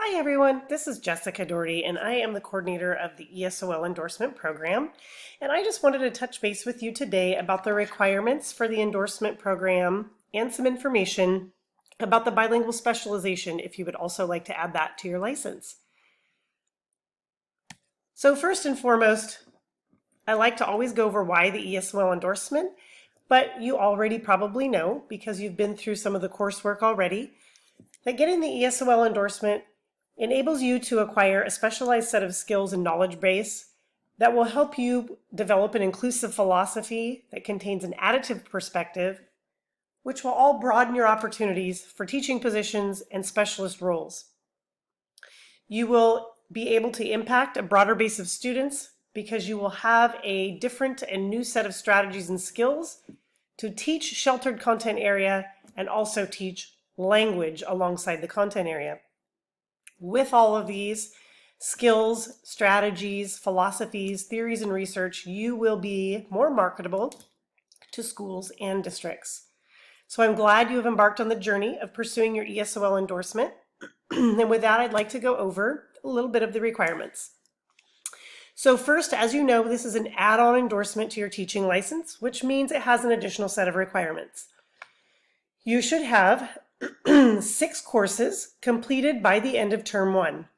Hi everyone, this is Jessica Doherty and I am the coordinator of the ESOL endorsement program. And I just wanted to touch base with you today about the requirements for the endorsement program and some information about the bilingual specialization if you would also like to add that to your license. So first and foremost, I like to always go over why the ESOL endorsement, but you already probably know because you've been through some of the coursework already that getting the ESOL endorsement enables you to acquire a specialized set of skills and knowledge base that will help you develop an inclusive philosophy that contains an additive perspective, which will all broaden your opportunities for teaching positions and specialist roles. You will be able to impact a broader base of students because you will have a different and new set of strategies and skills to teach sheltered content area and also teach language alongside the content area. With all of these skills, strategies, philosophies, theories, and research, you will be more marketable to schools and districts. So I'm glad you have embarked on the journey of pursuing your ESOL endorsement. And with that, I'd like to go over a little bit of the requirements. So first, as you know, this is an add-on endorsement to your teaching license, which means it has an additional set of requirements. You should have 6 courses completed by the end of term 1.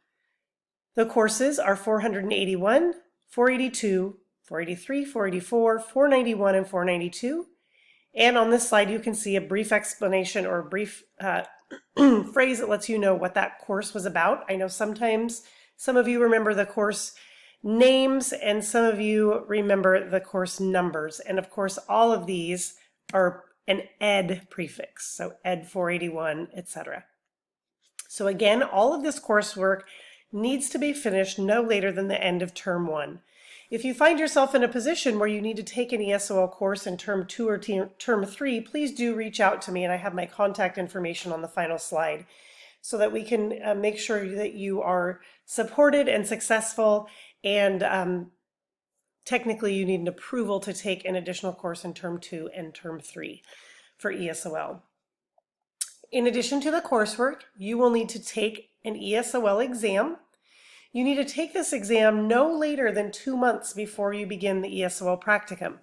The courses are 481, 482, 483, 484, 491, and 492. And on this slide, you can see a brief explanation or a brief phrase that lets you know what that course was about. I know sometimes some of you remember the course names and some of you remember the course numbers. And of course, all of these are an ed prefix, so ed 481, etc. So again, all of this coursework needs to be finished no later than the end of term 1. If you find yourself in a position where you need to take an ESOL course in term 2 or term 3, please do reach out to me, and I have my contact information on the final slide so that we can make sure that you are supported and successful, and technically you need an approval to take an additional course in term 2 and term 3 for ESOL. In addition to the coursework, you will need to take an ESOL exam. You need to take this exam no later than 2 months before you begin the ESOL practicum.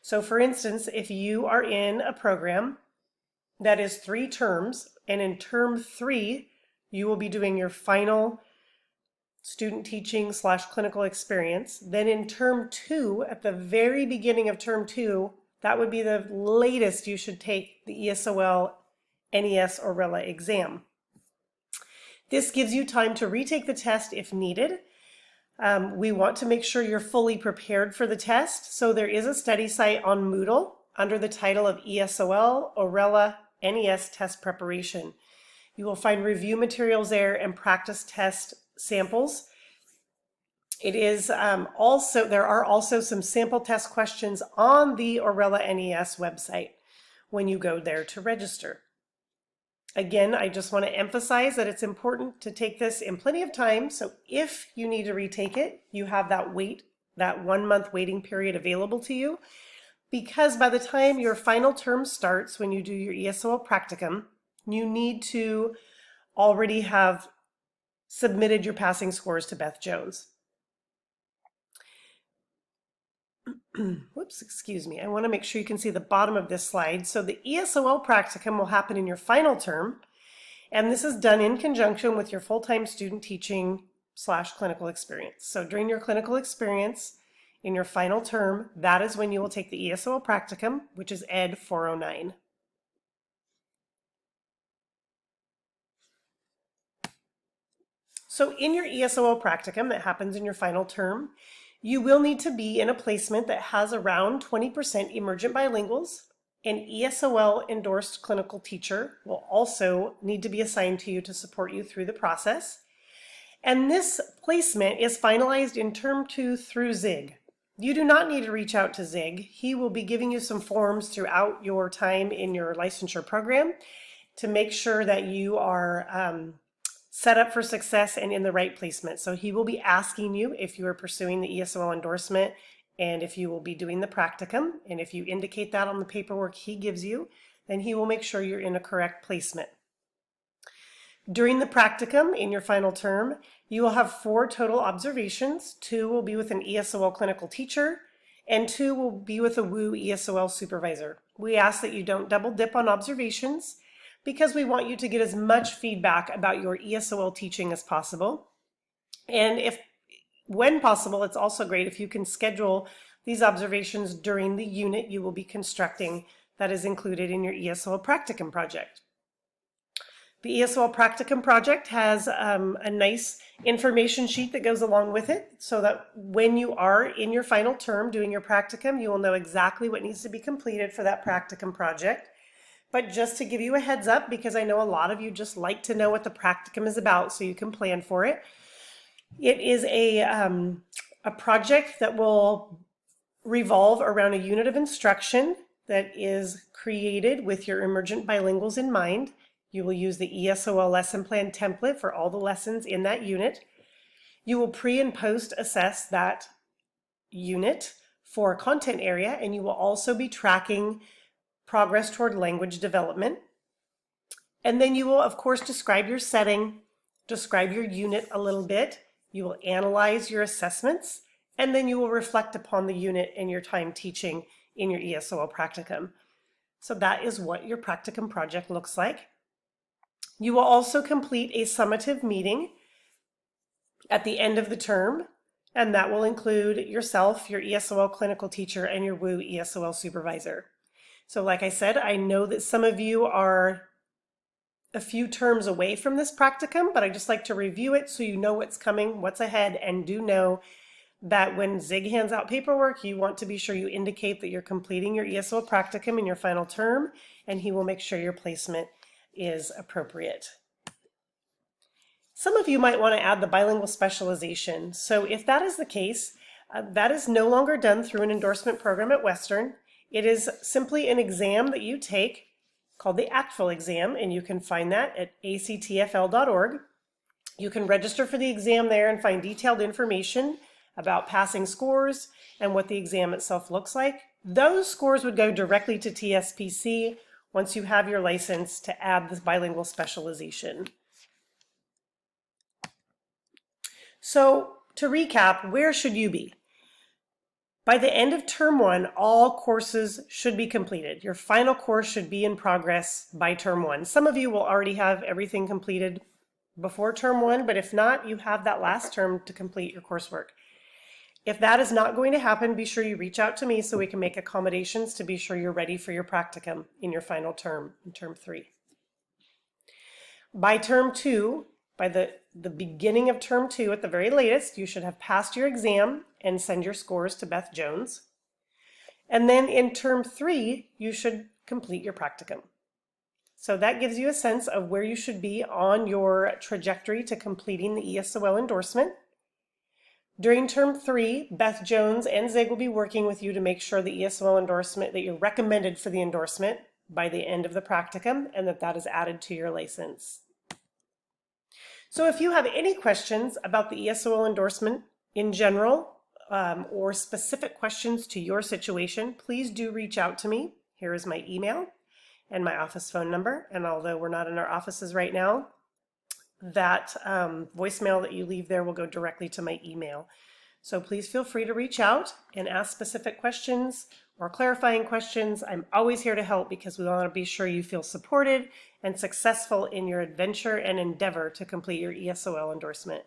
So for instance, if you are in a program that is 3 terms, and in term 3, you will be doing your final student teaching / clinical experience, then in term 2, at the very beginning of term 2, that would be the latest you should take the ESOL, NES, or RELA exam. This gives you time to retake the test if needed. We want to make sure you're fully prepared for the test, so there is a study site on Moodle under the title of ESOL, RELA, NES test preparation. You will find review materials there and practice test samples. It is there are also some sample test questions on the RELA NES website when you go there to register. Again, I just want to emphasize that it's important to take this in plenty of time, so if you need to retake it, you have that 1 month waiting period available to you, because by the time your final term starts, when you do your ESOL practicum, you need to already have submitted your passing scores to Beth Jones. Whoops, excuse me. I want to make sure you can see the bottom of this slide. So the ESOL practicum will happen in your final term, and this is done in conjunction with your full-time student teaching / clinical experience. So during your clinical experience in your final term, that is when you will take the ESOL practicum, which is Ed 409. So in your ESOL practicum that happens in your final term, you will need to be in a placement that has around 20% emergent bilinguals. An ESOL endorsed clinical teacher will also need to be assigned to you to support you through the process. And this placement is finalized in term 2 through ZIG. You do not need to reach out to ZIG. He will be giving you some forms throughout your time in your licensure program to make sure that you are set up for success and in the right placement. So he will be asking you if you are pursuing the ESOL endorsement and if you will be doing the practicum. And if you indicate that on the paperwork he gives you, then he will make sure you're in a correct placement. During the practicum in your final term, you will have 4 total observations. 2 will be with an ESOL clinical teacher, and 2 will be with a WU ESOL supervisor. We ask that you don't double dip on observations because we want you to get as much feedback about your ESOL teaching as possible. And when possible, it's also great if you can schedule these observations during the unit you will be constructing that is included in your ESOL practicum project. The ESOL practicum project has a nice information sheet that goes along with it so that when you are in your final term doing your practicum, you will know exactly what needs to be completed for that practicum project. But just to give you a heads up, because I know a lot of you just like to know what the practicum is about so you can plan for it, it is a project that will revolve around a unit of instruction that is created with your emergent bilinguals in mind. You will use the ESOL lesson plan template for all the lessons in that unit. You will pre and post assess that unit for a content area, and you will also be tracking progress toward language development. And then you will, of course, describe your setting, describe your unit a little bit. You will analyze your assessments, and then you will reflect upon the unit and your time teaching in your ESOL practicum. So that is what your practicum project looks like. You will also complete a summative meeting at the end of the term, and that will include yourself, your ESOL clinical teacher, and your WU ESOL supervisor. So like I said, I know that some of you are a few terms away from this practicum, but I just like to review it so you know what's coming, what's ahead, and do know that when Zig hands out paperwork, you want to be sure you indicate that you're completing your ESOL practicum in your final term, and he will make sure your placement is appropriate. Some of you might want to add the bilingual specialization. So if that is the case, that is no longer done through an endorsement program at Western. It is simply an exam that you take called the ACTFL exam, and you can find that at actfl.org. You can register for the exam there and find detailed information about passing scores and what the exam itself looks like. Those scores would go directly to TSPC once you have your license to add this bilingual specialization. So to recap, where should you be? By the end of term 1, all courses should be completed. Your final course should be in progress by term 1. Some of you will already have everything completed before term 1, but if not, you have that last term to complete your coursework. If that is not going to happen, be sure you reach out to me so we can make accommodations to be sure you're ready for your practicum in your final term, in term 3. By term 2, by the beginning of term 2 at the very latest, you should have passed your exam and send your scores to Beth Jones. And then in term 3, you should complete your practicum. So that gives you a sense of where you should be on your trajectory to completing the ESOL endorsement. During term 3, Beth Jones and Zig will be working with you to make sure the ESOL endorsement, that you're recommended for the endorsement by the end of the practicum, and that is added to your license. So if you have any questions about the ESOL endorsement in general, or specific questions to your situation, please do reach out to me. Here is my email and my office phone number. And although we're not in our offices right now, that voicemail that you leave there will go directly to my email. So please feel free to reach out and ask specific questions or clarifying questions. I'm always here to help because we want to be sure you feel supported and successful in your adventure and endeavor to complete your ESOL endorsement.